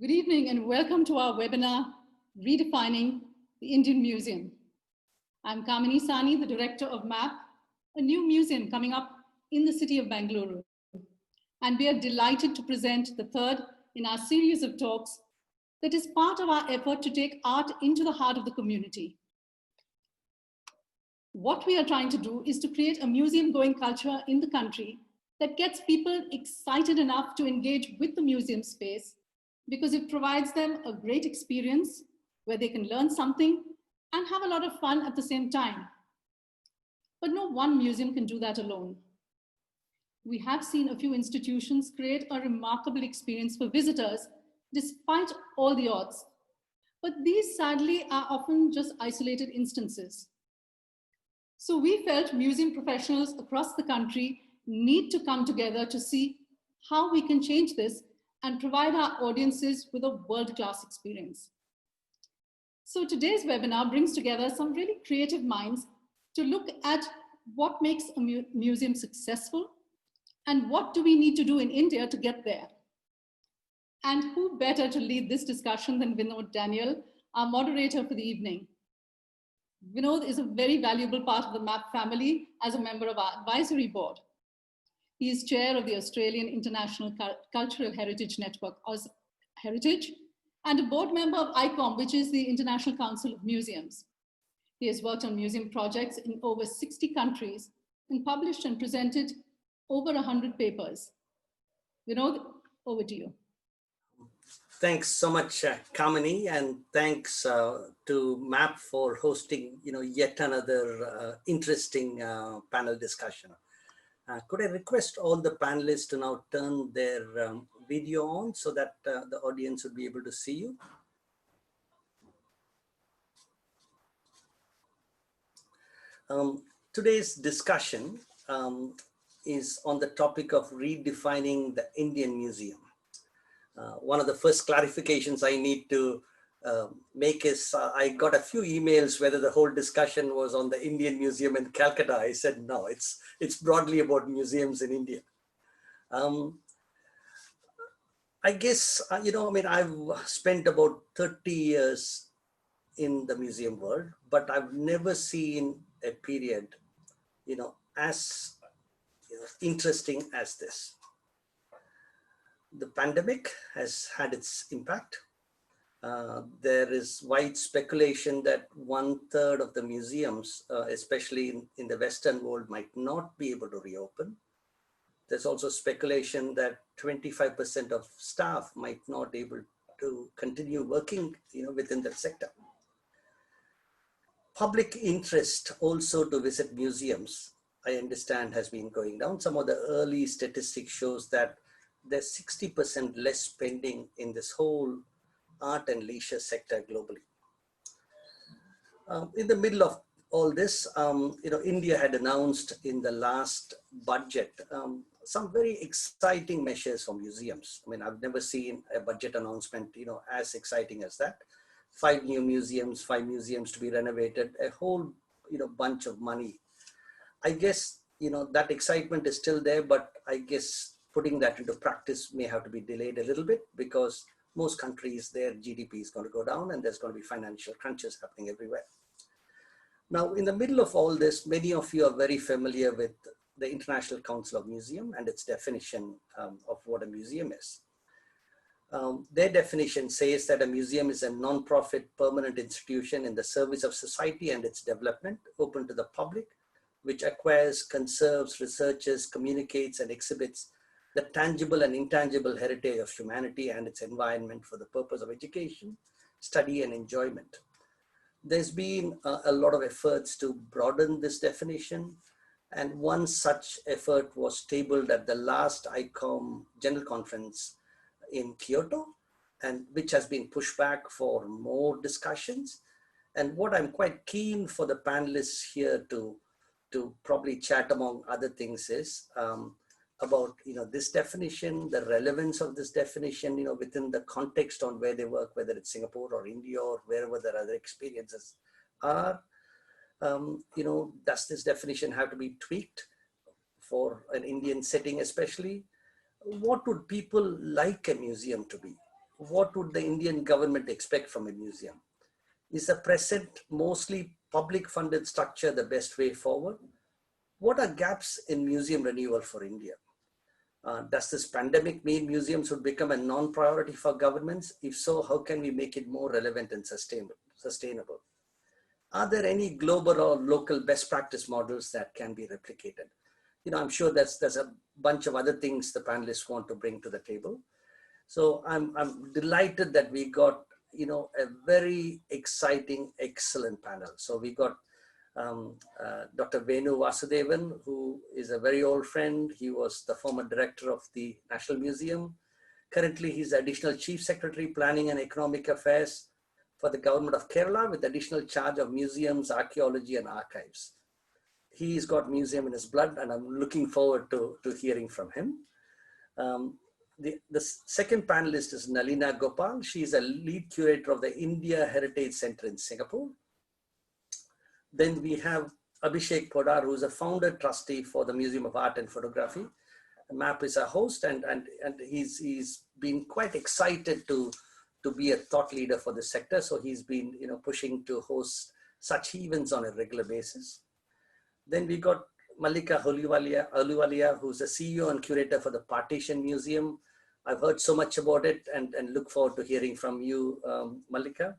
Good evening and welcome to our webinar, Redefining the Indian Museum. I'm Kamini Sani, the director of MAP, a new museum coming up in the city of Bangalore. And we are delighted to present the third in our series of talks that is part of our effort to take art into the heart of the community. What we are trying to do is to create a museum-going culture in the country that gets people excited enough to engage with the museum space because it provides them a great experience where they can learn something and have a lot of fun at the same time. But no one museum can do that alone. We have seen a few institutions create a remarkable experience for visitors despite all the odds. But these sadly are often just isolated instances. So we felt museum professionals across the country need to come together to see how we can change this and provide our audiences with a world-class experience. So today's webinar brings together some really creative minds to look at what makes a museum successful and what do we need to do in India to get there. And who better to lead this discussion than Vinod Daniel, our moderator for the evening. Vinod is a very valuable part of the MAP family as a member of our advisory board. He is chair of the Australian International Cultural Heritage Network, Heritage, and a board member of Icom, which is the International Council of Museums. He has worked on museum projects in over 60 countries and published and presented over 100 papers. Vinod, over to you. Thanks so much, Kamini, and thanks to MAP for hosting, yet another interesting panel discussion. Could I request all the panelists to now turn their video on so that the audience would be able to see you? Today's discussion is on the topic of redefining the Indian Museum. One of the first clarifications I need to make is I got a few emails whether the whole discussion was on the Indian Museum in Calcutta. I said, no, it's broadly about museums in India. I guess, I've spent about 30 years in the museum world, but I've never seen a period, as interesting as this. The pandemic has had its impact. There is wide speculation that 1/3 of the museums, especially in the Western world, might not be able to reopen. There's also speculation that 25% of staff might not be able to continue working, within that sector. Public interest also to visit museums, I understand, has been going down. Some of the early statistics shows that there's 60% less spending in this whole art and leisure sector globally. In the middle of all this, India had announced in the last budget some very exciting measures for museums. I've never seen a budget announcement, as exciting as that. 5 new museums, 5 museums to be renovated, a whole, bunch of money. I guess, that excitement is still there, but I guess putting that into practice may have to be delayed a little bit because most countries, their GDP is going to go down and there's going to be financial crunches happening everywhere. Now, in the middle of all this, many of you are very familiar with the International Council of Museum and its definition of what a museum is. Their definition says that a museum is a non-profit permanent institution in the service of society and its development, open to the public, which acquires, conserves, researches, communicates, and exhibits the tangible and intangible heritage of humanity and its environment for the purpose of education, study, and enjoyment. There's been a lot of efforts to broaden this definition, and one such effort was tabled at the last Icom General Conference in Kyoto, and which has been pushed back for more discussions. And what I'm quite keen for the panelists here to probably chat among other things is about this definition, the relevance of this definition, within the context on where they work, whether it's Singapore or India or wherever their other experiences are. Does this definition have to be tweaked for an Indian setting especially? What would people like a museum to be? what would the Indian government expect from a museum? Is the present mostly public funded structure the best way forward? What are gaps in museum renewal for India? Does this pandemic mean museums would become a non-priority for governments? If so, how can we make it more relevant and sustainable? Are there any global or local best practice models that can be replicated? I'm sure there's a bunch of other things the panelists want to bring to the table. So I'm delighted that we got, a very exciting, excellent panel. So we got Dr. Venu Vasudevan, who is a very old friend. He was the former director of the National Museum. Currently, he's the additional Chief Secretary, Planning and Economic Affairs for the government of Kerala, with additional charge of museums, archaeology, and archives. He's got museum in his blood, and I'm looking forward to hearing from him. The second panelist is Nalina Gopal. She's a lead curator of the India Heritage Center in Singapore. Then we have Abhishek Poddar, who's a founder-trustee for the Museum of Art and Photography. MAP is a host, and he's been quite excited to be a thought leader for the sector. So he's been pushing to host such events on a regular basis. Then we got Malika Ahluwalia, who's the CEO and curator for the Partition Museum. I've heard so much about it and look forward to hearing from you, Malika.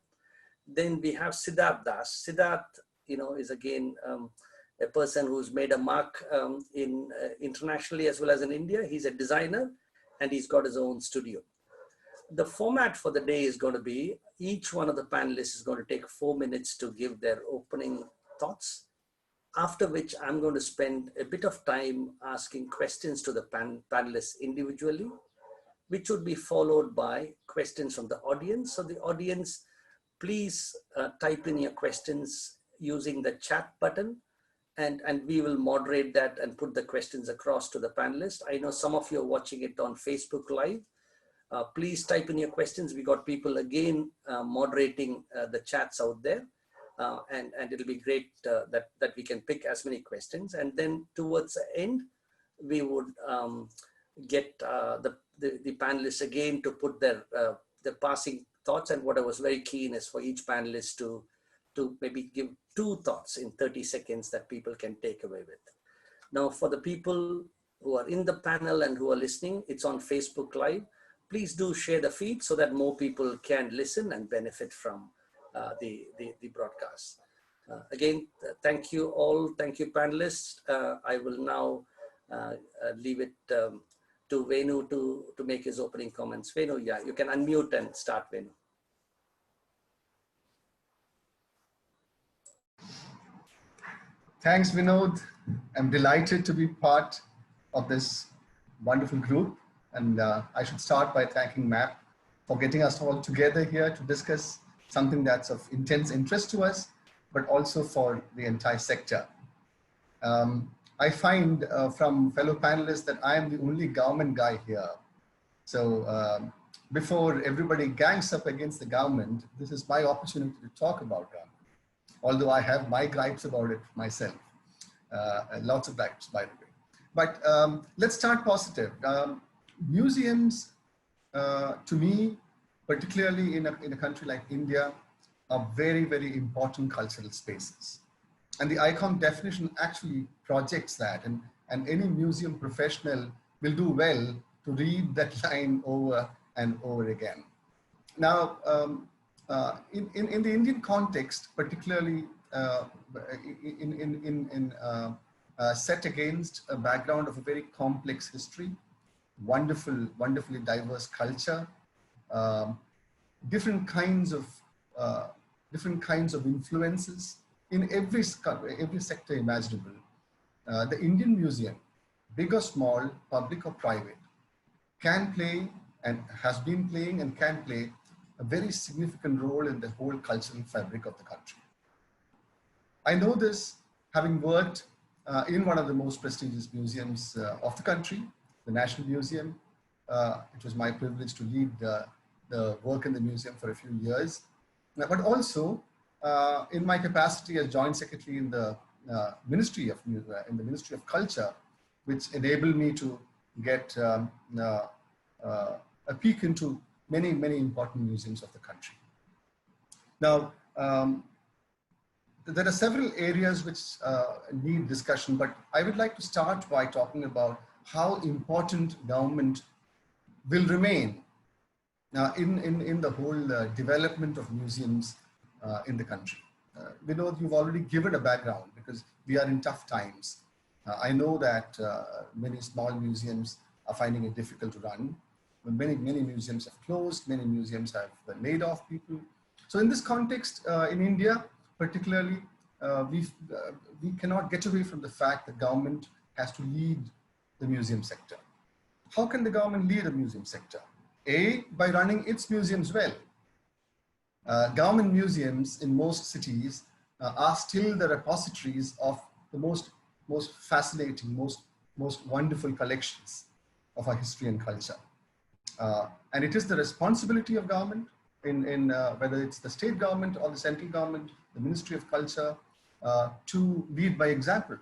Then we have Siddharth Das. Siddharth, is again a person who's made a mark internationally as well as in India. He's a designer and he's got his own studio. The format for the day is going to be, each one of the panelists is going to take 4 minutes to give their opening thoughts, after which I'm going to spend a bit of time asking questions to the panelists individually, which would be followed by questions from the audience. So the audience, please type in your questions using the chat button, and we will moderate that and put the questions across to the panelists. I know some of you are watching it on Facebook Live. Please type in your questions. We got people again moderating the chats out there, and it'll be great that we can pick as many questions. And then towards the end, we would get the panelists again to put their passing thoughts. And what I was very keen is for each panelist to maybe give 2 thoughts in 30 seconds that people can take away with. Now, for the people who are in the panel and who are listening, it's on Facebook Live. Please do share the feed so that more people can listen and benefit from the broadcast. Again, thank you all. Thank you, panelists. I will now leave it to Venu to make his opening comments. Venu, yeah, you can unmute and start, Venu. Thanks, Vinod. I'm delighted to be part of this wonderful group. And I should start by thanking MAP for getting us all together here to discuss something that's of intense interest to us, but also for the entire sector. I find from fellow panelists that I am the only government guy here. So before everybody gangs up against the government, this is my opportunity to talk about government. Although I have my gripes about it myself, lots of gripes, by the way. But let's start positive. Museums, to me, particularly in a country like India, are very, very important cultural spaces. And the Icom definition actually projects that. And any museum professional will do well to read that line over and over again. Now, in the Indian context, particularly set against a background of a very complex history, wonderfully diverse culture, different kinds of influences in every sector imaginable. The Indian Museum, big or small, public or private, can play and has been playing and can play a very significant role in the whole cultural fabric of the country. I know this having worked in one of the most prestigious museums of the country, the National Museum. It was my privilege to lead the work in the museum for a few years, but also in my capacity as Joint Secretary in the Ministry of Culture, which enabled me to get a peek into many, many important museums of the country. Now, there are several areas which need discussion, but I would like to start by talking about how important government will remain in the whole development of museums in the country. We know you've already given a background because we are in tough times. I know that many small museums are finding it difficult to run. Many museums have closed, many museums have laid off people. So in this context, in India particularly, we cannot get away from the fact that government has to lead the museum sector. How can the government lead a museum sector? A, by running its museums well. Government museums in most cities are still the repositories of the most fascinating, most wonderful collections of our history and culture. And it is the responsibility of government, whether it's the state government or the central government, the Ministry of Culture, to lead by example.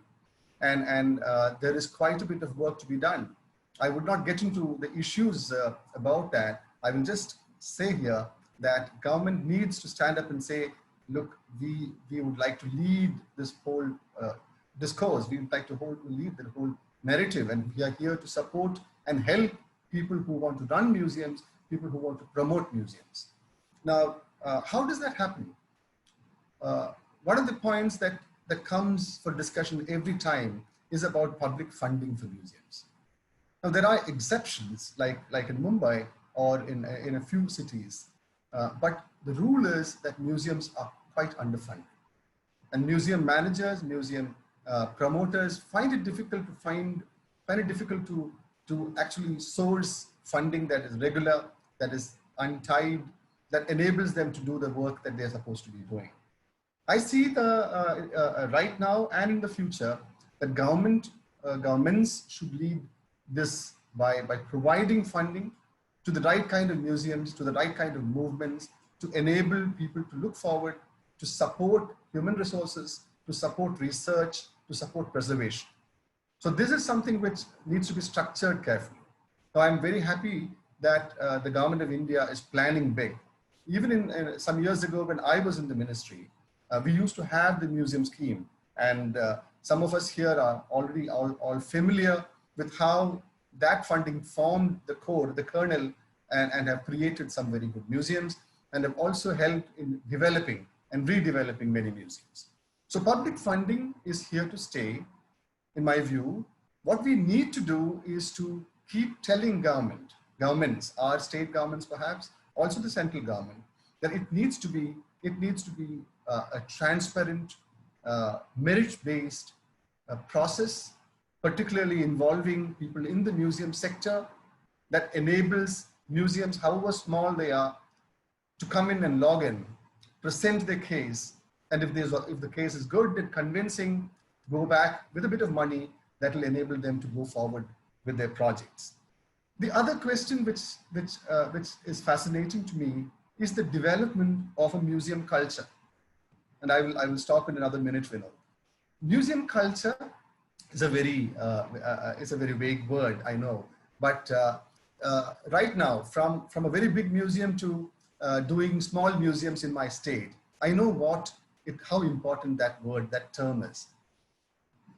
And there is quite a bit of work to be done. I would not get into the issues about that. I will just say here that government needs to stand up and say, look, we would like to lead this whole discourse. We would like to lead the whole narrative, and we are here to support and help people who want to run museums, people who want to promote museums. Now, how does that happen? One of the points that comes for discussion every time is about public funding for museums. Now, there are exceptions like in Mumbai or in a few cities, but the rule is that museums are quite underfunded. And museum managers, museum promoters find it difficult to actually source funding that is regular, that is untied, that enables them to do the work that they're supposed to be doing. I see right now and in the future that governments should lead this by providing funding to the right kind of museums, to the right kind of movements, to enable people to look forward, to support human resources, to support research, to support preservation. So this is something which needs to be structured carefully. Now, I'm very happy that the government of India is planning big. Even in some years ago when I was in the ministry, we used to have the museum scheme, and some of us here are already all familiar with how that funding formed the core, the kernel, and have created some very good museums, and have also helped in developing and redeveloping many museums. So public funding is here to stay, in my view. What we need to do is to keep telling governments, our state governments perhaps, also the central government, that it needs to be a transparent, merit-based process, particularly involving people in the museum sector, that enables museums, however small they are, to come in and log in, present their case, and if the case is good and convincing, go back with a bit of money that will enable them to go forward with their projects. The other question which is fascinating to me is the development of a museum culture. And I will stop in another minute, Venu. Museum culture is a very vague word, I know, but right now, from a very big museum to doing small museums in my state, I know how important that term is.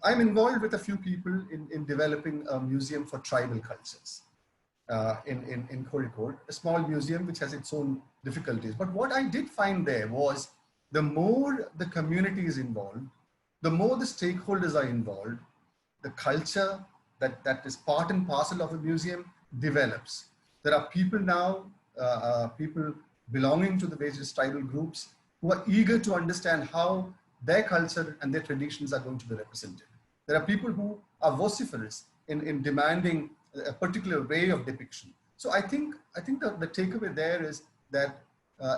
I'm involved with a few people in developing a museum for tribal cultures in Kozhikode, a small museum which has its own difficulties. But what I did find there was the more the community is involved, the more the stakeholders are involved, the culture that is part and parcel of a museum develops. There are people now, people belonging to the various tribal groups who are eager to understand how their culture and their traditions are going to be represented. There are people who are vociferous in demanding a particular way of depiction. So I think the takeaway there is that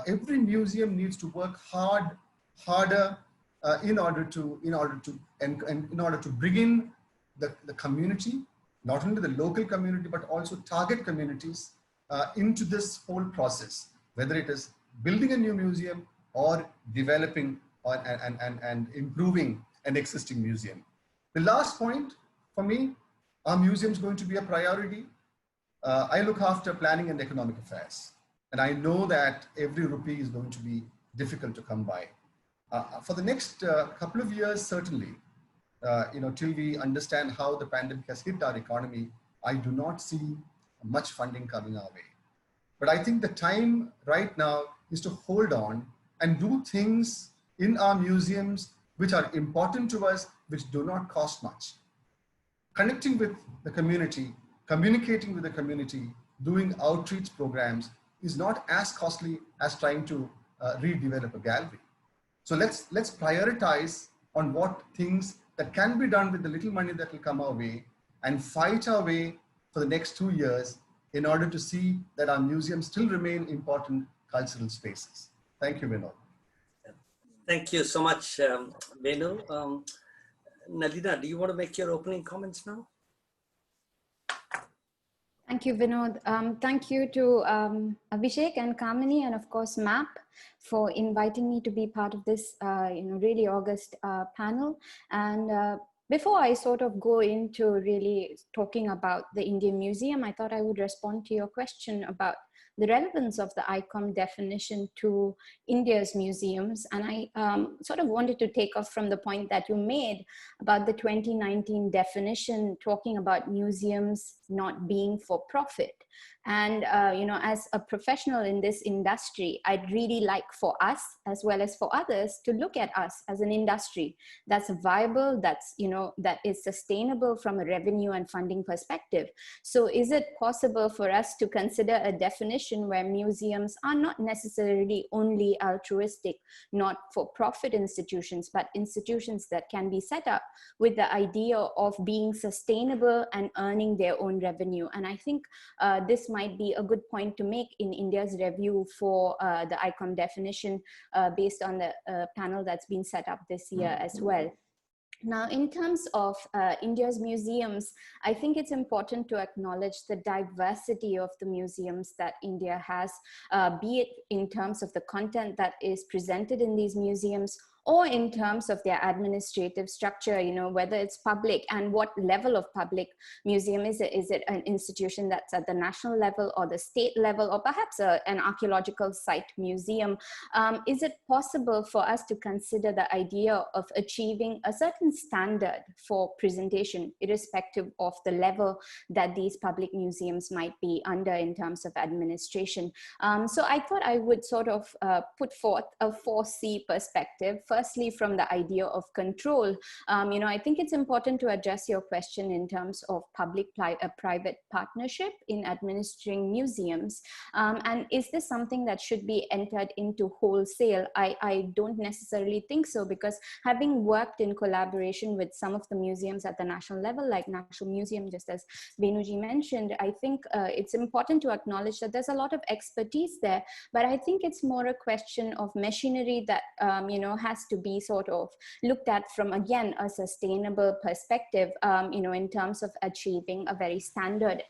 every museum needs to work harder in order to bring in the community, not only the local community, but also target communities into this whole process, whether it is building a new museum or developing and improving an existing museum. The last point for me, are museums going to be a priority? I look after planning and economic affairs. And I know that every rupee is going to be difficult to come by. For the next couple of years, certainly, till we understand how the pandemic has hit our economy, I do not see much funding coming our way. But I think the time right now is to hold on and do things in our museums which are important to us, which do not cost much. Connecting with the community, communicating with the community, doing outreach programs is not as costly as trying to redevelop a gallery. So let's prioritize on what things that can be done with the little money that will come our way, and fight our way for the next 2 years in order to see that our museums still remain important cultural spaces. Thank you, Vinod. Thank you so much, Venu. Nalina, do you want to make your opening comments now? Thank you, Vinod. Thank you to Abhishek and Kamini, and of course MAP, for inviting me to be part of this really august panel. And before I sort of go into really talking about the Indian Museum, I thought I would respond to your question about the relevance of the Icom definition to India's museums. And I sort of wanted to take off from the point that you made about the 2019 definition talking about museums not being for profit. And, as a professional in this industry, I'd really like for us, as well as for others, to look at us as an industry that's viable, that's, that is sustainable from a revenue and funding perspective. So is it possible for us to consider a definition where museums are not necessarily only altruistic, not for profit institutions, but institutions that can be set up with the idea of being sustainable and earning their own revenue? And I think this might be a good point to make in India's review for the Icom definition based on the panel that's been set up this year as well. Now, in terms of India's museums, I think it's important to acknowledge the diversity of the museums that India has, be it in terms of the content that is presented in these museums, or in terms of their administrative structure, whether it's public and what level of public museum is it? Is it an institution that's at the national level or the state level, or perhaps an archaeological site museum? Is it possible for us to consider the idea of achieving a certain standard for presentation, irrespective of the level that these public museums might be under in terms of administration? So I thought I would sort of put forth a 4C perspective. Firstly, from the idea of control, I think it's important to address your question in terms of public-private partnership in administering museums. And is this something that should be entered into wholesale? I don't necessarily think so, because having worked in collaboration with some of the museums at the national level, like National Museum, just as Venuji mentioned, I think it's important to acknowledge that there's a lot of expertise there, but I think it's more a question of machinery that, has to be sort of looked at from, again, a sustainable perspective, in terms of achieving a very standard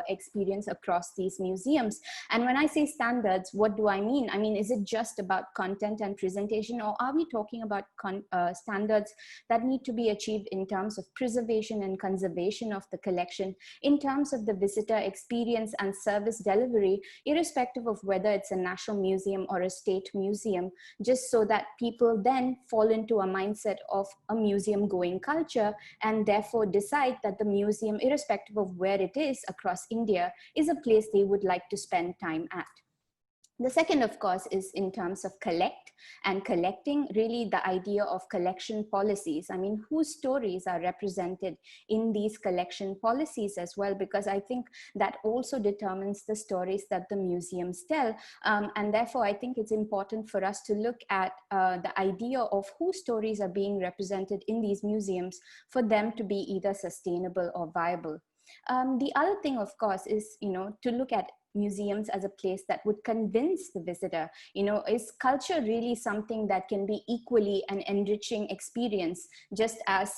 experience across these museums. And when I say standards, what do I mean? I mean, is it just about content and presentation, or are we talking about standards that need to be achieved in terms of preservation and conservation of the collection, in terms of the visitor experience and service delivery, irrespective of whether it's a national museum or a state museum, just so that people then fall into a mindset of a museum going culture, and therefore decide that the museum, irrespective of where it is across India, is a place they would like to spend time at. The second, of course, is in terms of collect and collecting, really the idea of collection policies. I mean, whose stories are represented in these collection policies as well, because I think that also determines the stories that the museums tell. And therefore, I think it's important for us to look at the idea of whose stories are being represented in these museums for them to be either sustainable or viable. The other thing, of course, is, to look at museums as a place that would convince the visitor. Is culture really something that can be equally an enriching experience, just as,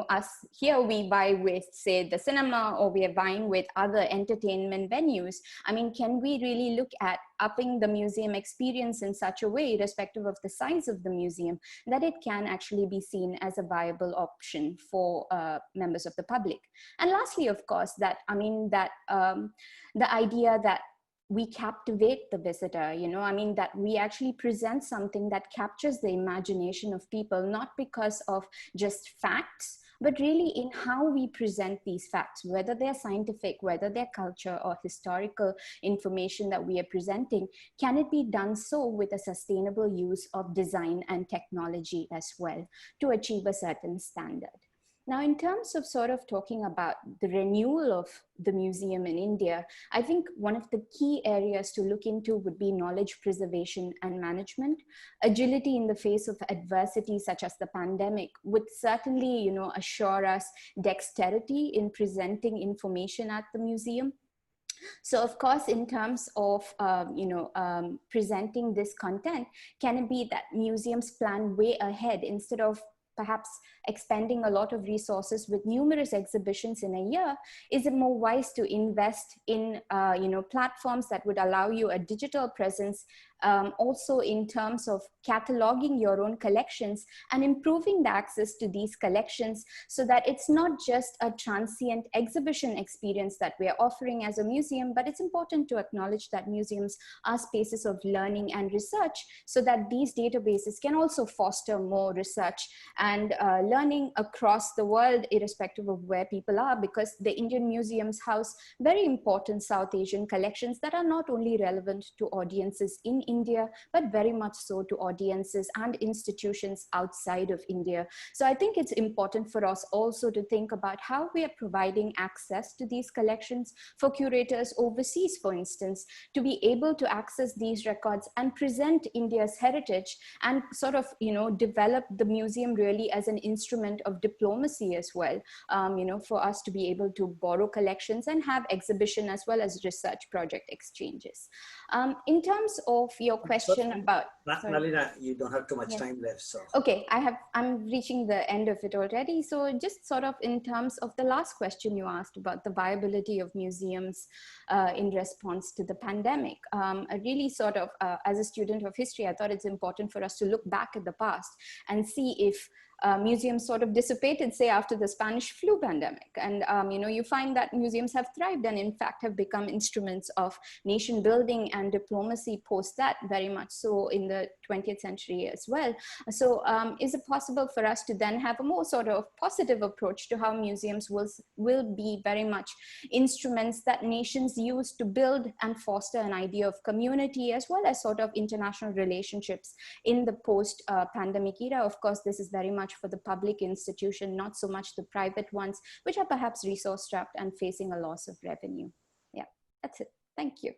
us here we buy with, say, the cinema, or we are buying with other entertainment venues? I mean, can we really look at upping the museum experience in such a way, irrespective of the size of the museum, that it can actually be seen as a viable option for members of the public? And lastly, of course, the idea that we captivate the visitor, you know, I mean, that we actually present something that captures the imagination of people, not because of just facts, but really in how we present these facts, whether they're scientific, whether they're culture or historical information that we are presenting. Can it be done so with a sustainable use of design and technology as well to achieve a certain standard? Now, in terms of sort of talking about the renewal of the museum in India, I think one of the key areas to look into would be knowledge preservation and management. Agility in the face of adversity, such as the pandemic, would certainly, you know, assure us dexterity in presenting information at the museum. So of course, in terms of, presenting this content, can it be that museums plan way ahead instead of perhaps expending a lot of resources with numerous exhibitions in a year? Is it more wise to invest in, platforms that would allow you a digital presence, also in terms of cataloging your own collections and improving the access to these collections so that it's not just a transient exhibition experience that we're offering as a museum, but it's important to acknowledge that museums are spaces of learning and research so that these databases can also foster more research and learning across the world, irrespective of where people are, because the Indian museums house very important South Asian collections that are not only relevant to audiences in India, but very much so to audiences and institutions outside of India. So I think it's important for us also to think about how we are providing access to these collections for curators overseas, for instance, to be able to access these records and present India's heritage and sort of, develop the museum really as an instrument of diplomacy as well, for us to be able to borrow collections and have exhibition as well as research project exchanges. In terms of your question about... Nalina, you don't have too much time left. So. Okay, I'm reaching the end of it already. So just sort of in terms of the last question you asked about the viability of museums in response to the pandemic. I really sort of, as a student of history, I thought it's important for us to look back at the past and see if museums sort of dissipated, say, after the Spanish flu pandemic. And, you find that museums have thrived and in fact have become instruments of nation building and diplomacy post that, very much so in the 20th century as well. So is it possible for us to then have a more sort of positive approach to how museums will be very much instruments that nations use to build and foster an idea of community as well as sort of international relationships in the post-pandemic era? Of course, this is very much for the public institution, not so much the private ones, which are perhaps resource strapped and facing a loss of revenue. Yeah, that's it. Thank you.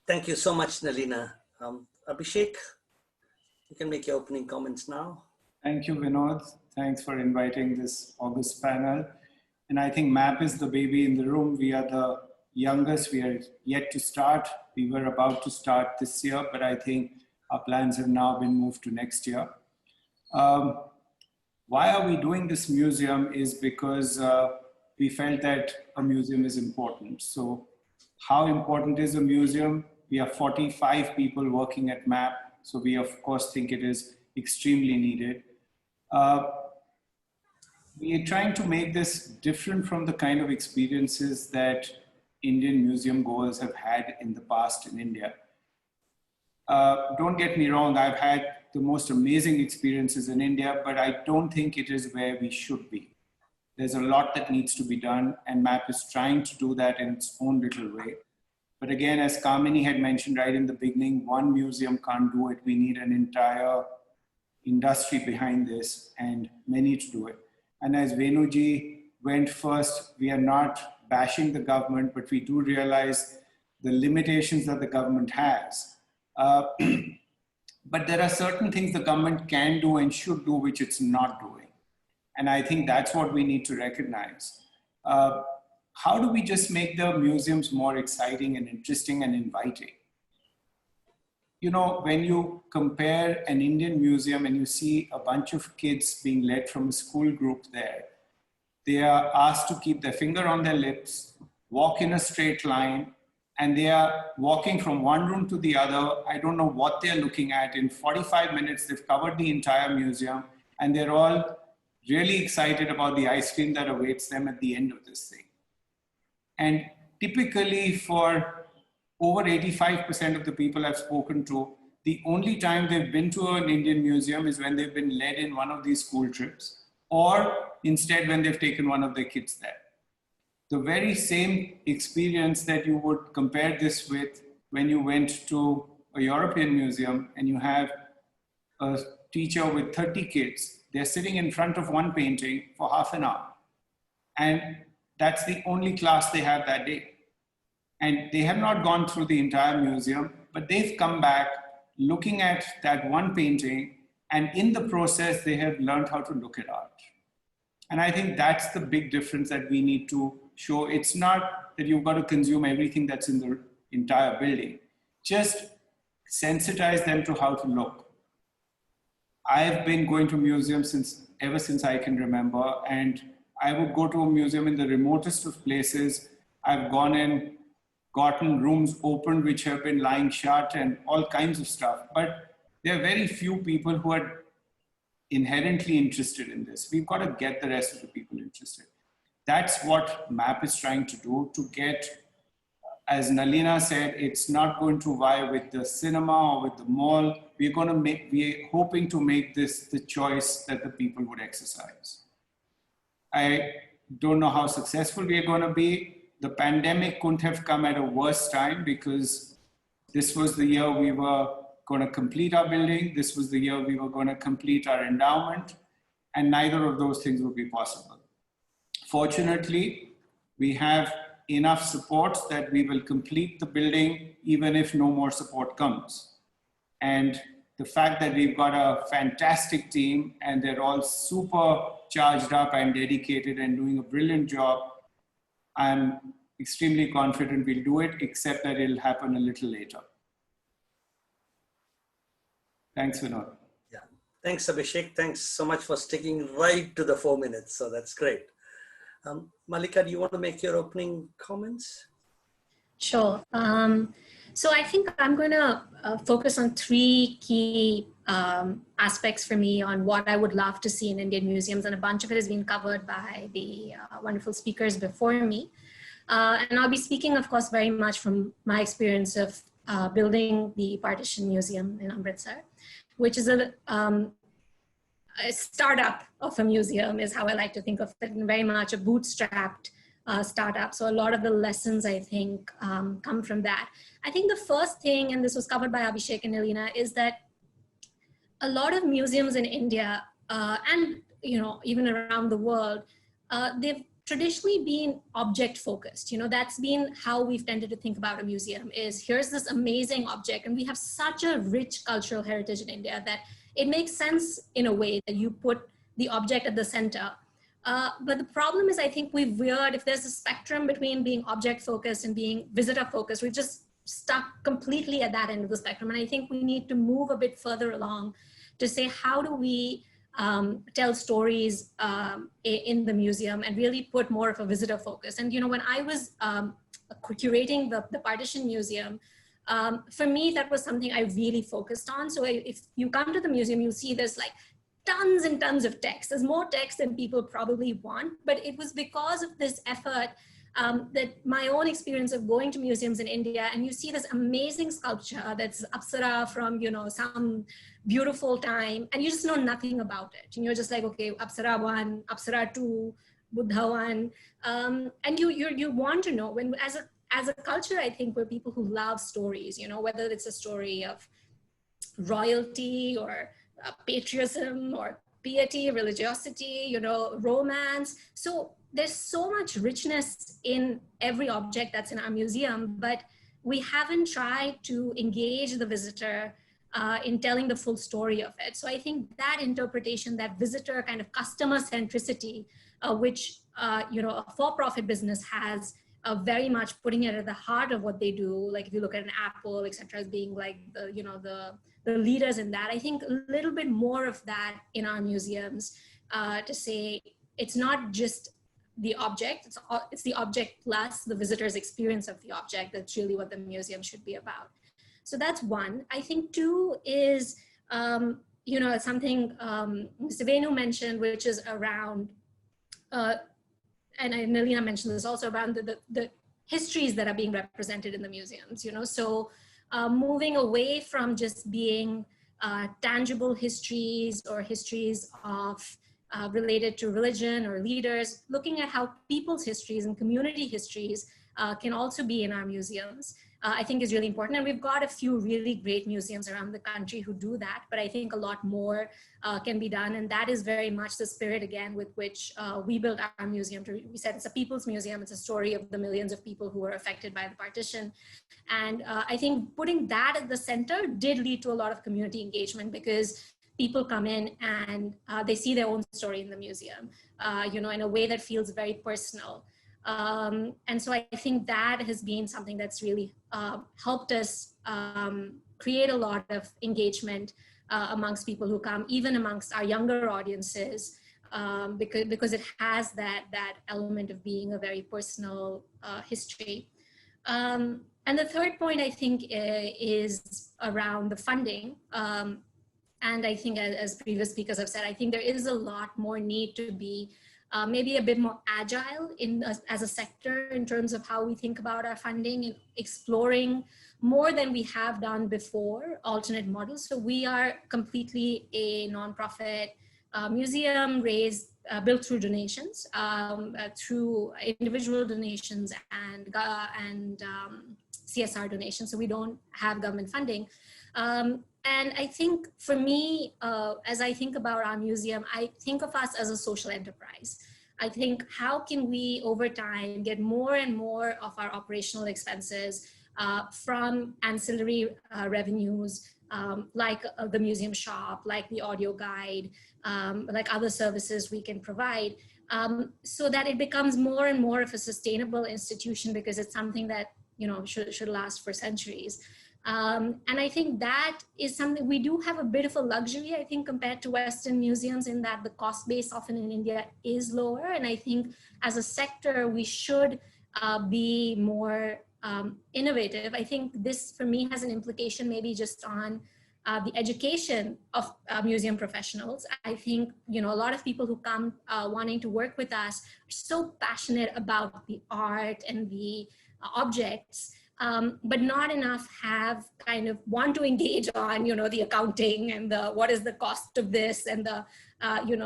Thank you so much, Nalina. Abhishek, you can make your opening comments now. Thank you, Vinod. Thanks for inviting this August panel. And I think MAP is the baby in the room. We are the youngest. We are yet to start. We were about to start this year, but I think our plans have now been moved to next year. Why are we doing this museum is because we felt that a museum is important. So how important is a museum? We are 45 people working at MAP. So we of course think it is extremely needed. We are trying to make this different from the kind of experiences that Indian museum goers have had in the past in India. Don't get me wrong, I've had the most amazing experiences in India, but I don't think it is where we should be. There's a lot that needs to be done, and MAP is trying to do that in its own little way. But again, as Kamini had mentioned right in the beginning, one museum can't do it. We need an entire industry behind this and many to do it. And as Venuji went first, we are not bashing the government, but we do realize the limitations that the government has. But there are certain things the government can do and should do, which it's not doing. And I think that's what we need to recognize. How do we just make the museums more exciting and interesting and inviting? When you compare an Indian museum and you see a bunch of kids being led from a school group there, they are asked to keep their finger on their lips, walk in a straight line, and they are walking from one room to the other. I don't know what they're looking at. In 45 minutes, they've covered the entire museum, and they're all really excited about the ice cream that awaits them at the end of this thing. And typically for over 85% of the people I've spoken to, the only time they've been to an Indian museum is when they've been led in one of these school trips, or instead when they've taken one of their kids there. The very same experience that you would compare this with when you went to a European museum and you have a teacher with 30 kids, they're sitting in front of one painting for half an hour. And that's the only class they have that day. And they have not gone through the entire museum, but they've come back looking at that one painting, and in the process, they have learned how to look at art. And I think that's the big difference that we need to show. It's not that you've got to consume everything that's in the entire building. Just sensitize them to how to look. I've been going to museums ever since I can remember, and I would go to a museum in the remotest of places. I've gone in, gotten rooms opened which have been lying shut and all kinds of stuff. But there are very few people who are inherently interested in this. We've got to get the rest of the people interested. That's what MAP is trying to do, to get, as Nalina said, it's not going to vie with the cinema or with the mall. We're hoping to make this the choice that the people would exercise. I don't know how successful we are going to be. The pandemic couldn't have come at a worse time, because this was the year we were going to complete our building. This was the year we were going to complete our endowment, and neither of those things would be possible. Fortunately, we have enough support that we will complete the building even if no more support comes. And the fact that we've got a fantastic team and they're all super charged up and dedicated and doing a brilliant job, I'm extremely confident we'll do it, except that it'll happen a little later. Thanks, Vinod. Yeah, thanks, Abhishek. Thanks so much for sticking right to the 4 minutes. So that's great. Malika, do you want to make your opening comments? Sure. So I think I'm going to focus on three key aspects for me on what I would love to see in Indian museums, and a bunch of it has been covered by the wonderful speakers before me. And I'll be speaking, of course, very much from my experience of building the Partition Museum in Amritsar, which is a startup of a museum, is how I like to think of it, and very much a bootstrapped startup. So a lot of the lessons, I think, come from that. I think the first thing, and this was covered by Abhishek and Nalina, is that a lot of museums in India and even around the world, they've traditionally been object focused. That's been how we've tended to think about a museum, is here's this amazing object, and we have such a rich cultural heritage in India that it makes sense in a way that you put the object at the center. But the problem is, I think we've veered, if there's a spectrum between being object focused and being visitor focused, we've just stuck completely at that end of the spectrum. And I think we need to move a bit further along to say, how do we tell stories in the museum and really put more of a visitor focus? And when I was curating the Partition Museum, for me, that was something I really focused on. So if you come to the museum, you'll see there's like tons and tons of text. There's more text than people probably want, but it was because of this effort that my own experience of going to museums in India, and you see this amazing sculpture that's Apsara from, some beautiful time, and you just know nothing about it. And you're just like, okay, Apsara 1, Apsara 2, Buddha 1. And you want to know, when as a culture, I think we're people who love stories, whether it's a story of royalty or patriotism or piety, religiosity, romance. So there's so much richness in every object that's in our museum, but we haven't tried to engage the visitor in telling the full story of it. So I think that interpretation, that visitor kind of customer centricity, which a for-profit business has, very much putting it at the heart of what they do. Like if you look at an Apple, etc., as being like the leaders in that. I think a little bit more of that in our museums, to say it's not just the object, it's the object plus the visitor's experience of the object. That's really what the museum should be about. So that's one. I think two is, something Mr. Venu mentioned, which is around, and Nalina mentioned this also, around the histories that are being represented in the museums, so moving away from just being tangible histories or histories of related to religion or leaders, looking at how people's histories and community histories can also be in our museums, I think is really important. And we've got a few really great museums around the country who do that, but I think a lot more can be done. And that is very much the spirit, again, with which we built our museum. We said it's a people's museum. It's a story of the millions of people who were affected by the partition. And I think putting that at the center did lead to a lot of community engagement, because people come in and they see their own story in the museum, in a way that feels very personal. And so I think that has been something that's really helped us create a lot of engagement amongst people who come, even amongst our younger audiences, because it has that element of being a very personal history. And the third point, I think, is around the funding. And I think, as previous speakers have said, I think there is a lot more need to be maybe a bit more agile as a sector in terms of how we think about our funding, and exploring more than we have done before alternate models. So we are completely a nonprofit museum built through donations, through individual donations and CSR donations. So we don't have government funding. And I think for me, as I think about our museum, I think of us as a social enterprise. I think, how can we over time get more and more of our operational expenses from ancillary revenues, like the museum shop, like the audio guide, like other services we can provide, so that it becomes more and more of a sustainable institution, because it's something that should last for centuries. And I think that is something we do have a bit of a luxury, I think, compared to Western museums, in that the cost base often in India is lower. And I think as a sector, we should be more innovative. I think this, for me, has an implication maybe just on the education of museum professionals. I think, a lot of people who come wanting to work with us are so passionate about the art and the objects, but not enough have want to engage on, the accounting and what is the cost of this and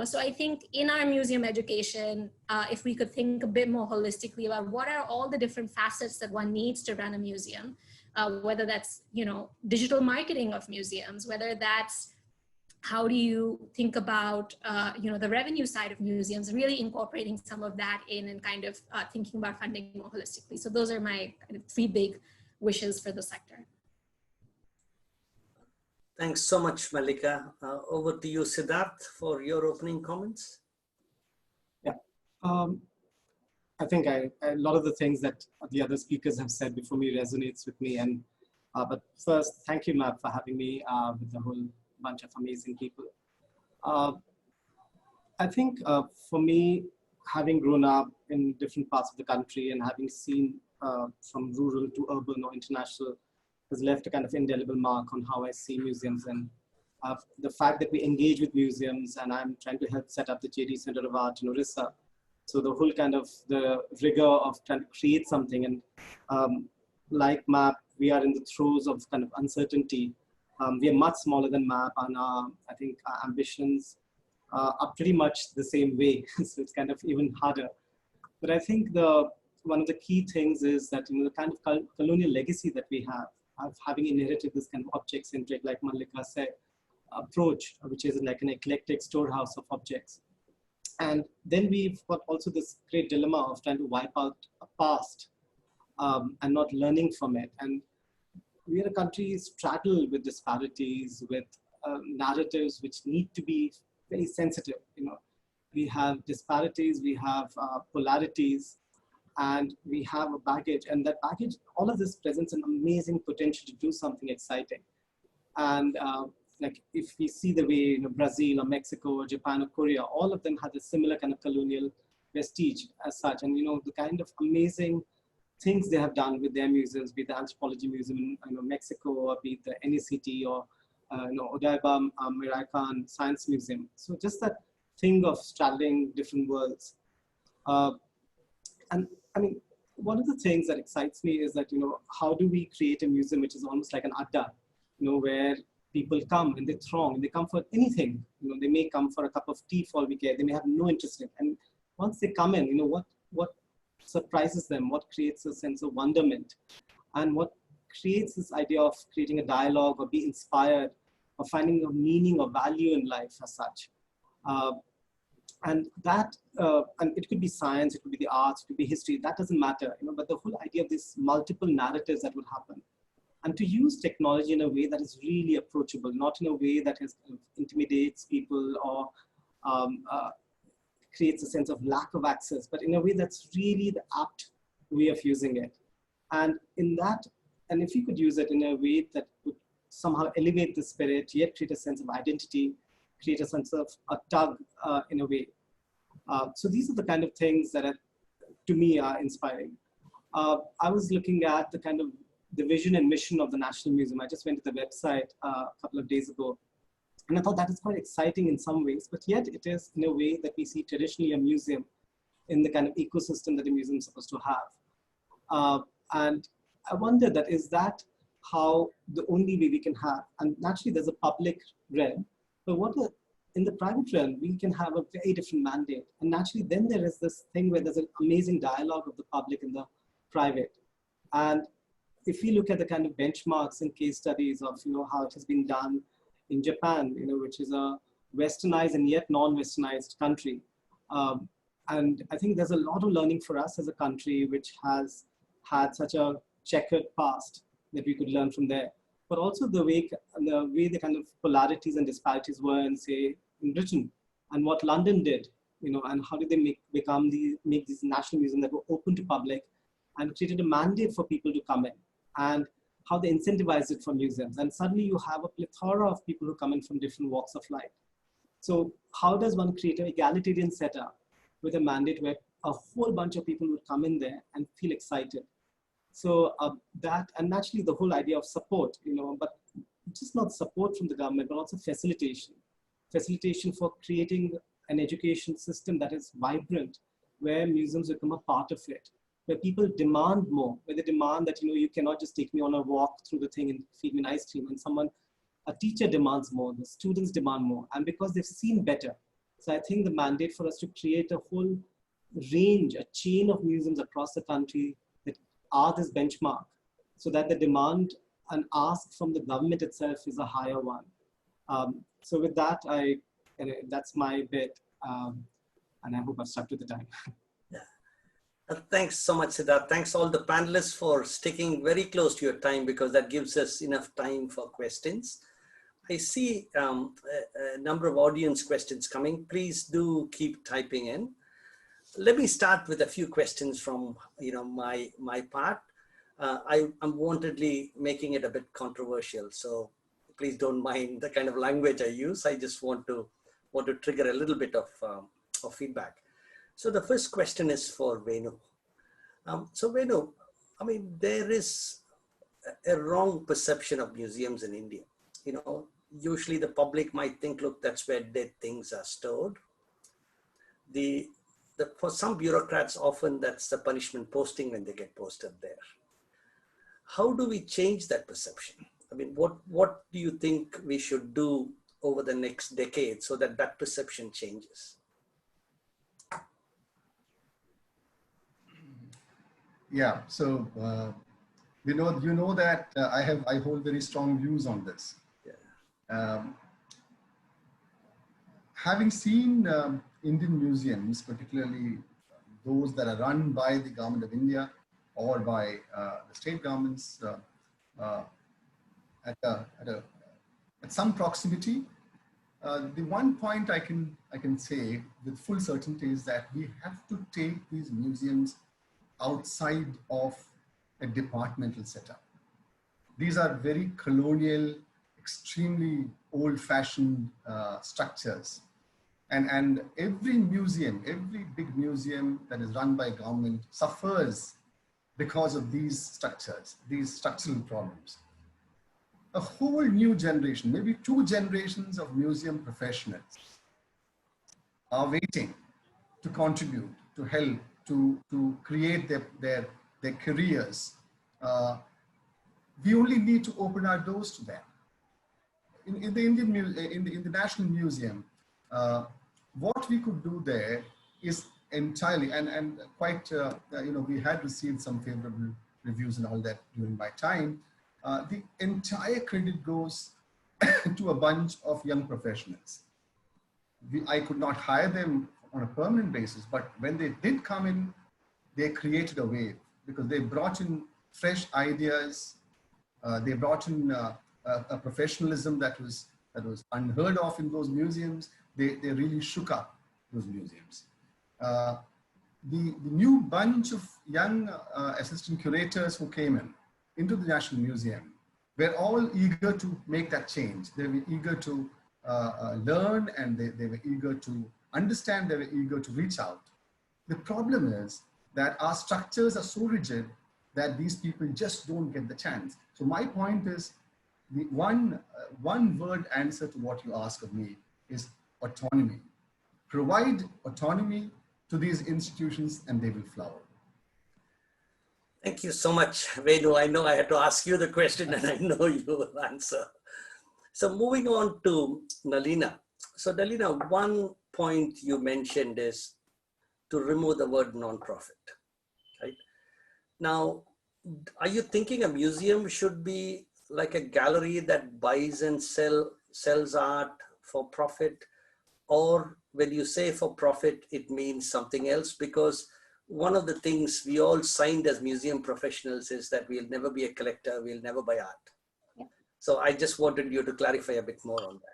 so I think in our museum education, if we could think a bit more holistically about what are all the different facets that one needs to run a museum, whether that's, digital marketing of museums, whether that's how do you think about, the revenue side of museums, really incorporating some of that in and thinking about funding more holistically. So those are my three big wishes for the sector. Thanks so much, Malika. Over to you, Siddharth, for your opening comments. Yeah, I think a lot of the things that the other speakers have said before me resonates with me. And but first, thank you, Matt, for having me with the whole bunch of amazing people. I think for me, having grown up in different parts of the country and having seen from rural to urban or international, has left a kind of indelible mark on how I see museums. And the fact that we engage with museums, and I'm trying to help set up the JD Center of Art in Orissa. So the whole the rigor of trying to create something, and like MAP, we are in the throes of uncertainty. We are much smaller than MAP, and I think our ambitions are pretty much the same way. So it's even harder. But I think one of the key things is that the kind of colonial legacy that we have having inherited this kind of object-centric, like Malika said, approach, which is like an eclectic storehouse of objects. And then we've got also this great dilemma of trying to wipe out a past and not learning from it. And we are a country straddled with disparities, with narratives which need to be very sensitive. We have disparities, we have polarities, and we have a baggage. And that baggage, all of this presents an amazing potential to do something exciting. And like if we see the way Brazil or Mexico or Japan or Korea, all of them had a similar kind of colonial vestige as such. And the kind of amazing things they have done with their museums, be it the Anthropology Museum in Mexico, or be it the NECT, or Odaiba American Science Museum. So just that thing of straddling different worlds. And I mean, one of the things that excites me is that, how do we create a museum which is almost like an adda, where people come and they throng and they come for anything. They may come for a cup of tea for all we care. They may have no interest in it. And once they come in, what surprises them, what creates a sense of wonderment, and what creates this idea of creating a dialogue or be inspired or finding a meaning or value in life as such. And that, and it could be science, it could be the arts, it could be history, that doesn't matter, but the whole idea of these multiple narratives that would happen. And to use technology in a way that is really approachable, not in a way that intimidates people or creates a sense of lack of access, but in a way that's really the apt way of using it. And in that, and if you could use it in a way that would somehow elevate the spirit, yet create a sense of identity, create a sense of a tug in a way. So these are the kind of things that to me are inspiring. I was looking at the vision and mission of the National Museum. I just went to the website a couple of days ago, and I thought that is quite exciting in some ways, but yet it is in a way that we see traditionally a museum in the kind of ecosystem that a museum is supposed to have. And I wonder is that how the only way we can have, and naturally there's a public realm, but in the private realm, we can have a very different mandate. And naturally then there is this thing where there's an amazing dialogue of the public and the private. And if we look at the kind of benchmarks and case studies of, how it has been done in Japan, which is a westernized and yet non-westernized country. And I think there's a lot of learning for us as a country, which has had such a checkered past that we could learn from there. But also the way the kind of polarities and disparities were in, say, in Britain, and what London did, and how did they make these national museums that were open to public and created a mandate for people to come in, and how they incentivized it for museums. And suddenly you have a plethora of people who come in from different walks of life. So how does one create an egalitarian setup with a mandate where a whole bunch of people would come in there and feel excited? So that, and naturally the whole idea of support, but just not support from the government, but also facilitation for creating an education system that is vibrant, where museums become a part of it, where people demand more, where they demand that, you cannot just take me on a walk through the thing and feed me an ice cream. And a teacher demands more, the students demand more, and because they've seen better. So I think the mandate for us to create a whole range, a chain of museums across the country that are this benchmark, so that the demand and ask from the government itself is a higher one. So with that, that's my bit, and I hope I've stuck to the time. Thanks so much, Siddharth. Thanks all the panelists for sticking very close to your time, because that gives us enough time for questions. I see a number of audience questions coming. Please do keep typing in. Let me start with a few questions from my part. I'm wantedly making it a bit controversial, so please don't mind the kind of language I use. I just want to trigger a little bit of feedback. So the first question is for Venu. So Venu, there is a wrong perception of museums in India. Usually the public might think, look, that's where dead things are stored. For some bureaucrats, often that's the punishment posting when they get posted there. How do we change that perception? What do you think we should do over the next decade so that that perception changes? Yeah, so you know that I hold very strong views on this. Yeah. Having seen Indian museums, particularly those that are run by the government of India or by the state governments at some proximity, the one point I can say with full certainty is that we have to take these museums outside of a departmental setup. These are very colonial, extremely old-fashioned structures. And every museum, every big museum that is run by government suffers because of these structures, these structural problems. A whole new generation, maybe 2 generations of museum professionals are waiting to contribute, to help, to create their their careers, we only need to open our doors to them. In the National Museum, what we could do there is entirely, and quite, we had received some favorable reviews and all that during my time. The entire credit goes to a bunch of young professionals. I could not hire them on a permanent basis, but when they did come in, they created a wave because they brought in fresh ideas. They brought in a professionalism that was unheard of in those museums. They really shook up those museums. The new bunch of young assistant curators who came into the National Museum were all eager to make that change. They were eager to learn, and they were eager to understand, they were eager to reach out. The problem is that our structures are so rigid that these people just don't get the chance. So my point is, the one word answer to what you ask of me is autonomy. Provide autonomy to these institutions and they will flower. Thank you so much, Venu. I know I had to ask you the question and I know you will answer. So moving on to Nalina. So Nalina, one point you mentioned is to remove the word non-profit, right? Now, are you thinking a museum should be like a gallery that buys and sells art for profit? Or when you say for profit, it means something else? Because one of the things we all signed as museum professionals is that we'll never be a collector, we'll never buy art. Yeah. So I just wanted you to clarify a bit more on that.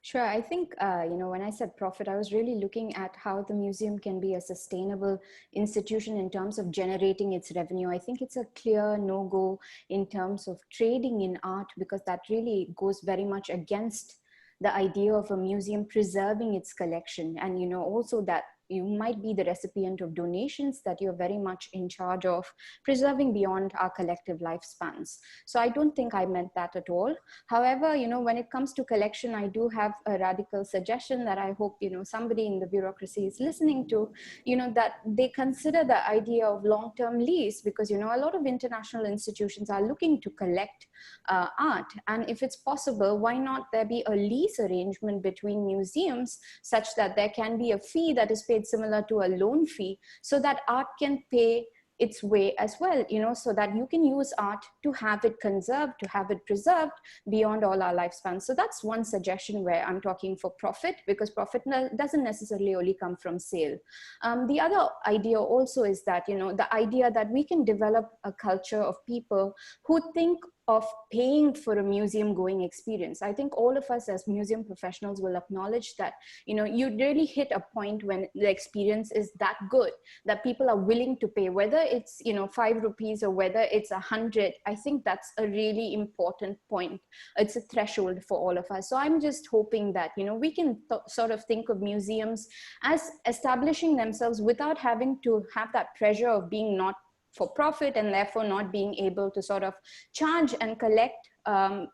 Sure. I think, when I said profit, I was really looking at how the museum can be a sustainable institution in terms of generating its revenue. I think it's a clear no-go in terms of trading in art, because that really goes very much against the idea of a museum preserving its collection. And, also that you might be the recipient of donations that you're very much in charge of preserving beyond our collective lifespans. So I don't think I meant that at all. However, when it comes to collection, I do have a radical suggestion that I hope, somebody in the bureaucracy is listening to, that they consider the idea of long-term lease, because, a lot of international institutions are looking to collect art. And if it's possible, why not there be a lease arrangement between museums such that there can be a fee that is paid similar to a loan fee, so that art can pay its way as well, so that you can use art to have it conserved, to have it preserved beyond all our lifespans. So that's one suggestion where I'm talking for profit, because profit doesn't necessarily only come from sale. The other idea also is that, the idea that we can develop a culture of people who think of paying for a museum going experience. I think all of us as museum professionals will acknowledge that, you really hit a point when the experience is that good that people are willing to pay, whether it's, 5 rupees or whether it's 100. I think that's a really important point. It's a threshold for all of us. So I'm just hoping that, we can sort of think of museums as establishing themselves without having to have that pressure of being not for profit, and therefore not being able to sort of charge and collect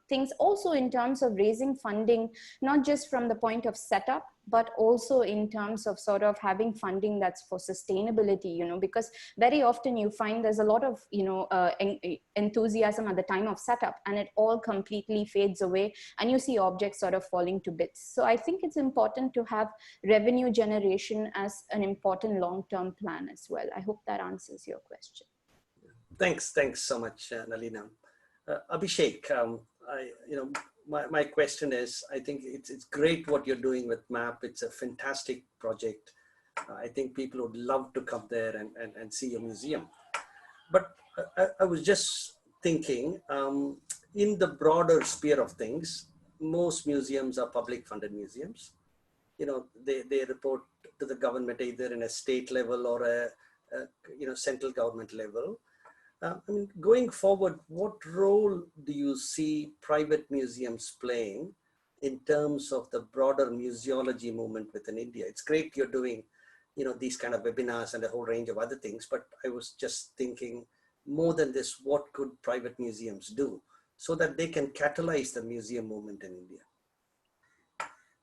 things, also in terms of raising funding, not just from the point of setup, but also in terms of sort of having funding that's for sustainability, because very often you find there's a lot of, enthusiasm at the time of setup, and it all completely fades away and you see objects sort of falling to bits. So I think it's important to have revenue generation as an important long-term plan as well. I hope that answers your question. Thanks so much, Nalina. Abhishek, my question is, I think it's great what you're doing with MAP. It's a fantastic project. I think people would love to come there and see your museum. But I was just thinking, in the broader sphere of things, most museums are public funded museums. They report to the government either in a state level or a central government level. Going forward, what role do you see private museums playing in terms of the broader museology movement within India? It's great you're doing, these kind of webinars and a whole range of other things, but I was just thinking more than this, what could private museums do so that they can catalyze the museum movement in India?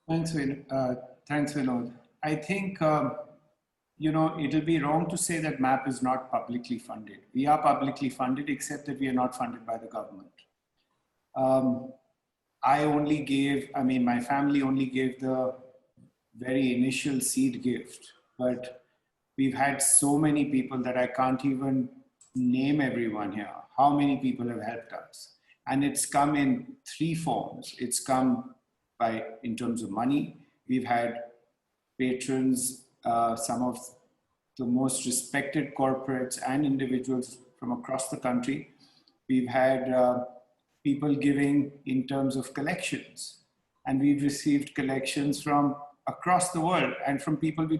Thanks, Vinod. I think you know, it'll be wrong to say that MAP is not publicly funded. We are publicly funded, except that we are not funded by the government. My family only gave the very initial seed gift, but we've had so many people that I can't even name everyone here, how many people have helped us. And it's come in three forms. It's come in terms of money. We've had patrons, some of the most respected corporates and individuals from across the country. We've had people giving in terms of collections, and we've received collections from across the world and from people we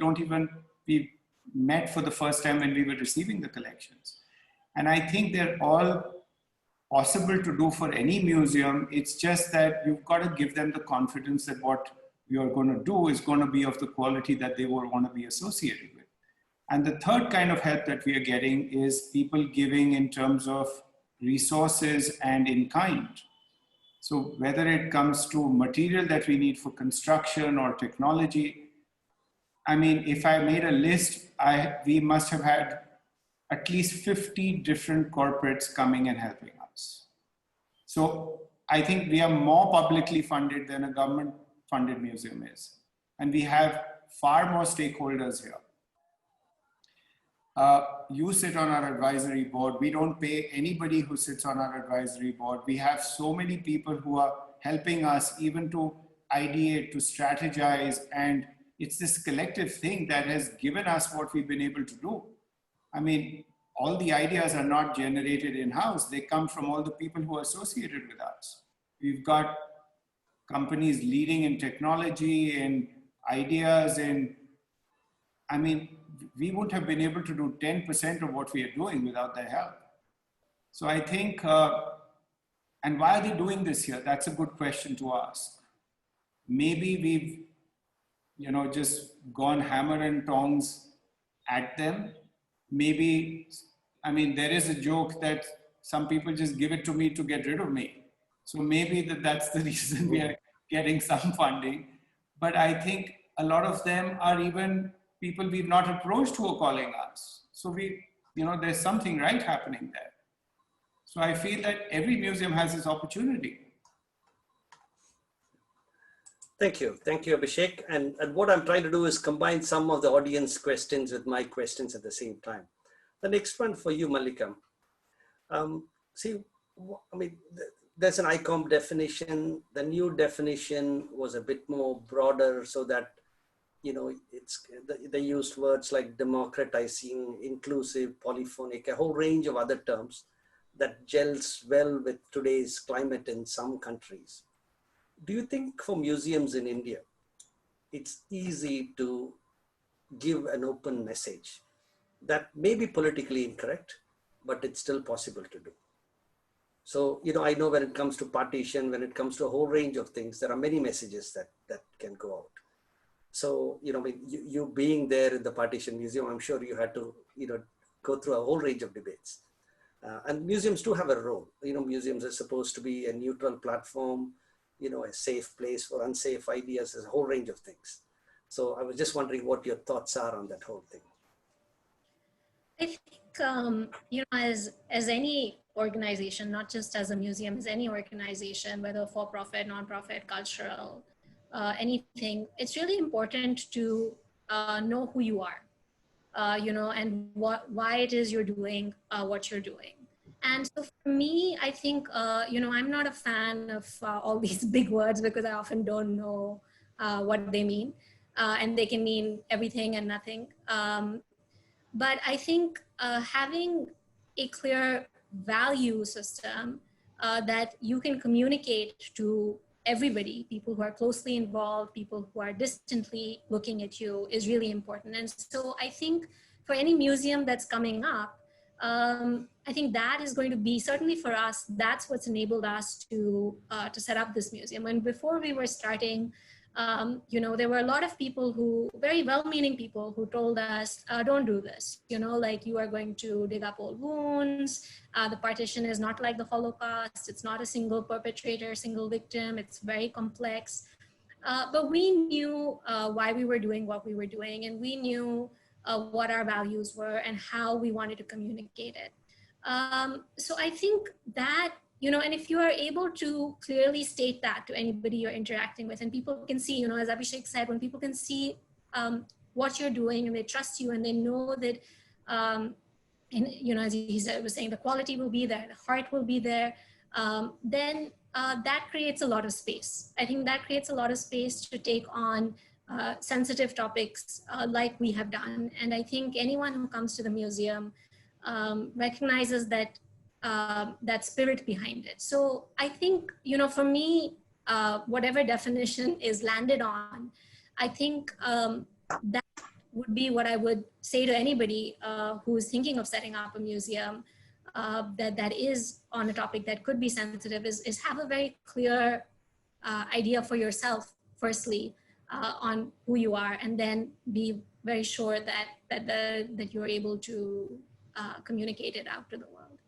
met for the first time when we were receiving the collections. And I think they're all possible to do for any museum. It's just that you've got to give them the confidence that what you're going to do is going to be of the quality that they will want to be associated with. And the third kind of help that we are getting is people giving in terms of resources and in kind. So whether it comes to material that we need for construction or technology, I mean, if I made a list, we must have had at least 50 different corporates coming and helping us. So I think we are more publicly funded than a government funded museum is. And we have far more stakeholders here. You sit on our advisory board. We don't pay anybody who sits on our advisory board. We have so many people who are helping us even to ideate, to strategize. And it's this collective thing that has given us what we've been able to do. I mean, all the ideas are not generated in-house. They come from all the people who are associated with us. We've got companies leading in technology and ideas, and I mean, we wouldn't have been able to do 10% of what we are doing without their help. So I think, and why are they doing this here? That's a good question to ask. Maybe we've, you know, just gone hammer and tongs at them. Maybe, I mean, there is a joke that some people just give it to me to get rid of me. So maybe that's the reason we are getting some funding. But I think a lot of them are even people we've not approached who are calling us. So there's something right happening there. So I feel that every museum has this opportunity. Thank you, Abhishek. And what I'm trying to do is combine some of the audience questions with my questions at the same time. The next one for you, Mallika. There's an Icom definition. The new definition was a bit more broader, so that, you know, they used words like democratizing, inclusive, polyphonic, a whole range of other terms that gels well with today's climate in some countries. Do you think for museums in India, it's easy to give an open message that may be politically incorrect, but it's still possible to do? So, you know, I know when it comes to partition, when it comes to a whole range of things, there are many messages that can go out. So, you know, you being there in the Partition Museum, I'm sure you had to, you know, go through a whole range of debates. And museums do have a role. You know, museums are supposed to be a neutral platform, you know, a safe place for unsafe ideas. There's a whole range of things. So I was just wondering what your thoughts are on that whole thing. I think, you know, as any organization, not just as a museum, as any organization, whether for-profit, non-profit, cultural, anything, it's really important to know who you are, you know, and why it is you're doing what you're doing. And so for me, I think, you know, I'm not a fan of all these big words because I often don't know what they mean. And they can mean everything and nothing. But I think having a clear value system that you can communicate to everybody, people who are closely involved, people who are distantly looking at you, is really important. And so I think for any museum that's coming up, I think that is going to be, certainly for us, that's what's enabled us to set up this museum. And before we were starting, you know, there were a lot of people who, very well-meaning people who told us, don't do this, you know, like you are going to dig up old wounds. The partition is not like the Holocaust. It's not a single perpetrator, single victim. It's very complex. But we knew why we were doing what we were doing. And we knew what our values were and how we wanted to communicate it. So I think that, and if you are able to clearly state that to anybody you're interacting with, and people can see, as Abhishek said, when people can see what you're doing and they trust you and they know that, and as he said, was saying, the quality will be there, the heart will be there, then that creates a lot of space. I think that creates a lot of space to take on sensitive topics like we have done. And I think anyone who comes to the museum recognizes that that spirit behind it. So I think, for me, whatever definition is landed on, I think that would be what I would say to anybody who is thinking of setting up a museum that is on a topic that could be sensitive, is have a very clear idea for yourself, firstly, on who you are, and then be very sure that you're able to communicate it out to the world.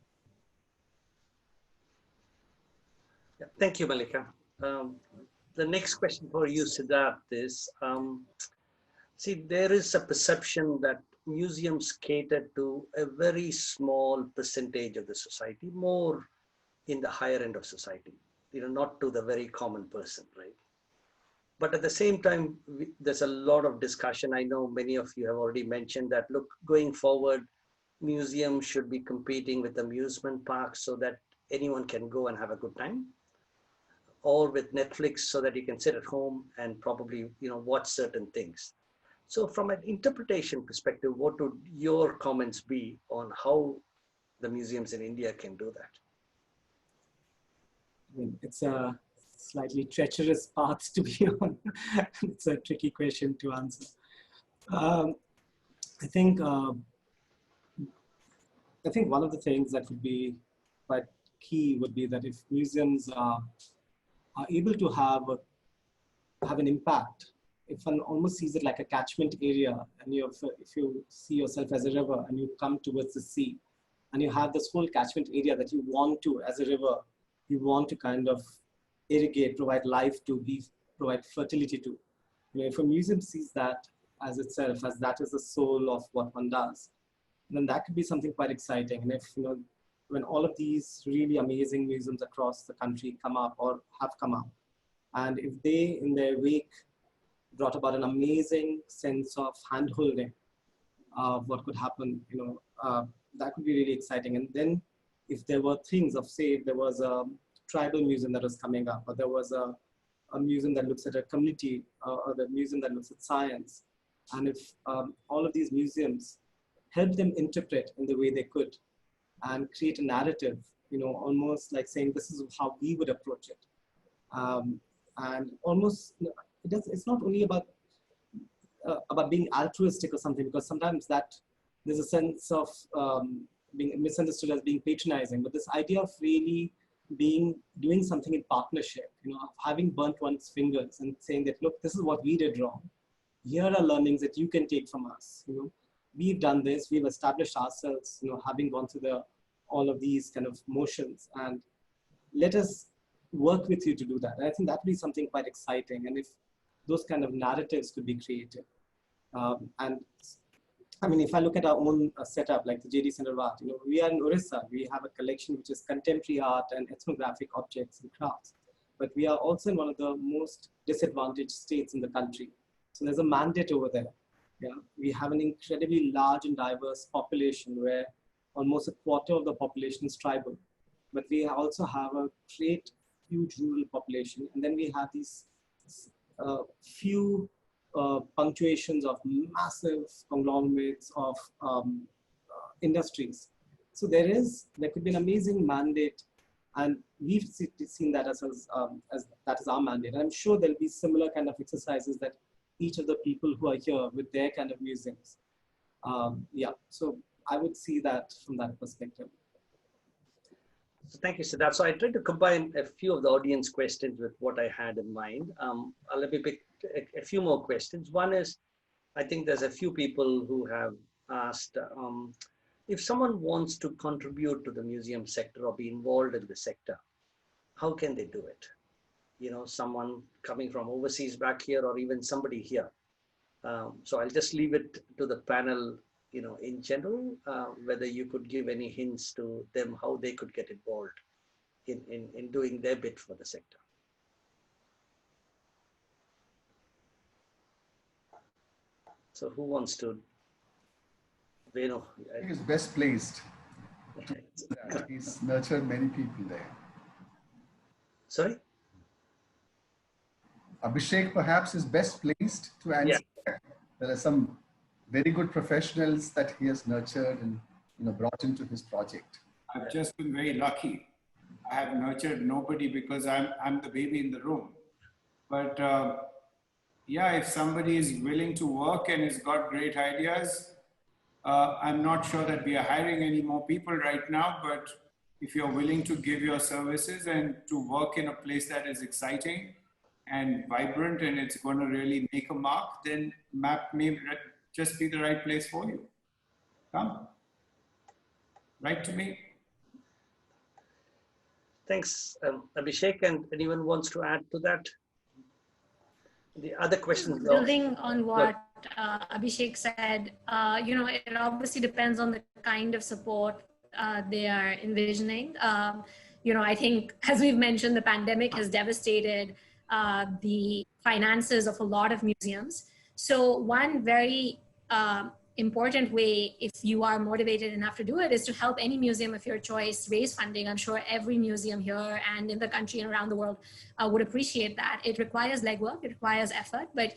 Yeah, thank you, Malika. The next question for you, Siddharth, is, see, there is a perception that museums cater to a very small percentage of the society, more in the higher end of society, not to the very common person, right? But at the same time, there's a lot of discussion. I know many of you have already mentioned that, look, going forward, museums should be competing with amusement parks so that anyone can go and have a good time, or with Netflix so that you can sit at home and probably, watch certain things. So from an interpretation perspective, what would your comments be on how the museums in India can do that? It's a slightly treacherous path to be on. It's a tricky question to answer. I think one of the things that would be quite key would be that if museums are able to have an impact, if one almost sees it like a catchment area, and if you see yourself as a river and you come towards the sea, and you have this whole catchment area that you want to, as a river, you want to kind of irrigate, provide life to, provide fertility to. If a museum sees that as itself, as that is the soul of what one does, then that could be something quite exciting. And if, when all of these really amazing museums across the country come up or have come up, and if they, in their wake, brought about an amazing sense of hand-holding of what could happen, that could be really exciting. And then if there were things of, say, if there was a tribal museum that was coming up, or there was a museum that looks at a community, or the museum that looks at science, and if all of these museums help them interpret in the way they could and create a narrative, almost like saying, this is how we would approach it. And almost, it's not only about being altruistic or something, because sometimes that there's a sense of being misunderstood as being patronizing, but this idea of really doing something in partnership, having burnt one's fingers and saying that, look, this is what we did wrong. Here are learnings that you can take from us. We've done this, we've established ourselves, having gone through all of these kind of motions, and let us work with you to do that. And I think that would be something quite exciting. And if those kind of narratives could be created. And I mean, if I look at our own setup, like the JD Center of Art, we are in Orissa. We have a collection which is contemporary art and ethnographic objects and crafts. But we are also in one of the most disadvantaged states in the country. So there's a mandate over there. Yeah, we have an incredibly large and diverse population where almost a quarter of the population is tribal. But we also have a great, huge rural population. And then we have these few punctuations of massive conglomerates of industries. So there could be an amazing mandate, and we've seen that as that is our mandate. And I'm sure there'll be similar kind of exercises that each of the people who are here with their kind of museums. Yeah, so I would see that from that perspective. So thank you, Siddharth. So I tried to combine a few of the audience questions with what I had in mind. Let me pick a few more questions. One is, I think there's a few people who have asked, if someone wants to contribute to the museum sector or be involved in the sector, how can they do it? Someone coming from overseas back here, or even somebody here. So I'll just leave it to the panel, in general, whether you could give any hints to them how they could get involved in doing their bit for the sector. So who wants to? Venu. I think he's best placed. He's nurtured many people there. Sorry? Abhishek perhaps is best placed to answer. Yeah. There are some very good professionals that he has nurtured and brought into his project. I've just been very lucky. I have nurtured nobody because I'm the baby in the room. But yeah, if somebody is willing to work and has got great ideas, I'm not sure that we are hiring any more people right now, but if you're willing to give your services and to work in a place that is exciting and vibrant and it's going to really make a mark, then MAP may just be the right place for you. Come. Write to me. Thanks, Abhishek. And anyone wants to add to that? The other question. Building on what Abhishek said, it obviously depends on the kind of support they are envisioning. I think, as we've mentioned, the pandemic has devastated the finances of a lot of museums. So one very important way, if you are motivated enough to do it, is to help any museum of your choice raise funding. I'm sure every museum here and in the country and around the world would appreciate that. It requires legwork, it requires effort, but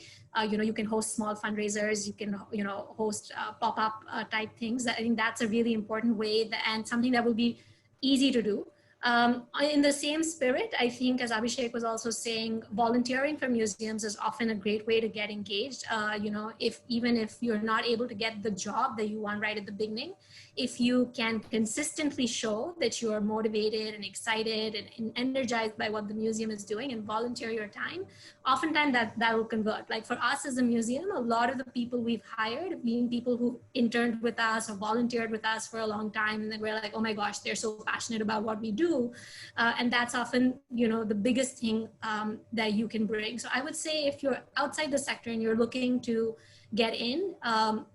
you can host small fundraisers, you can host pop-up type things. I think that's a really important way and something that will be easy to do. In the same spirit, I think, as Abhishek was also saying, volunteering for museums is often a great way to get engaged. Even if you're not able to get the job that you want right at the beginning, if you can consistently show that you are motivated and excited and energized by what the museum is doing and volunteer your time, oftentimes that will convert. Like for us as a museum, a lot of the people we've hired have been people who interned with us or volunteered with us for a long time, and then we're like, oh my gosh, they're so passionate about what we do. And that's often, the biggest thing that you can bring. So I would say if you're outside the sector and you're looking to get in,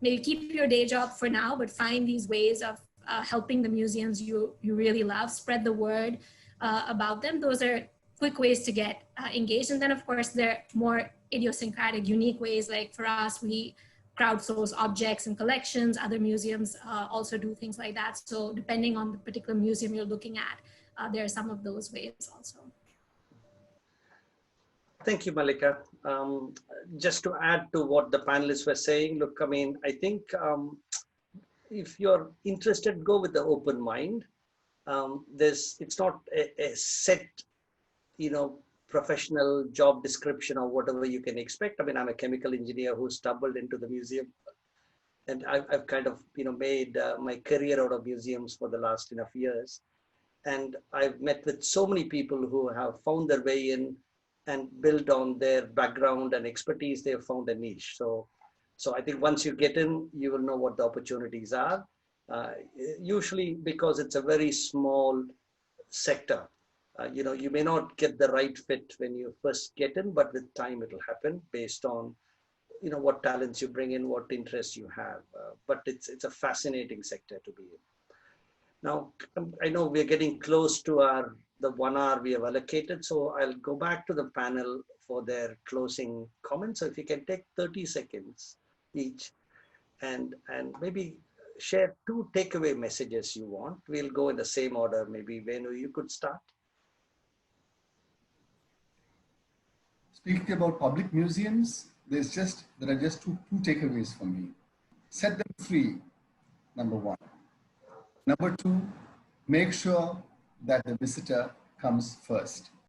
maybe keep your day job for now, but find these ways of helping the museums you really love, spread the word about them. Those are quick ways to get engaged. And then of course, there are more idiosyncratic, unique ways. Like for us, we crowdsource objects and collections. Other museums also do things like that. So depending on the particular museum you're looking at, there are some of those ways also. Thank you, Malika. Just to add to what the panelists were saying, look, I think if you're interested, go with the open mind. It's not a set, professional job description or whatever you can expect. I'm a chemical engineer who stumbled into the museum, and I've kind of, made my career out of museums for the last enough years. And I've met with so many people who have found their way in and built on their background and expertise. They have found a niche. So I think once you get in, you will know what the opportunities are. Usually because it's a very small sector, you may not get the right fit when you first get in, but with time it'll happen based on, what talents you bring in, what interests you have. But it's a fascinating sector to be in. Now, I know we're getting close to the 1 hour we have allocated, so I'll go back to the panel for their closing comments. So if you can take 30 seconds each and maybe share 2 takeaway messages you want. We'll go in the same order. Maybe Venu, you could start. Speaking about public museums, there are just two takeaways for me. Set them free, number 1. Number 2, make sure that the visitor comes first.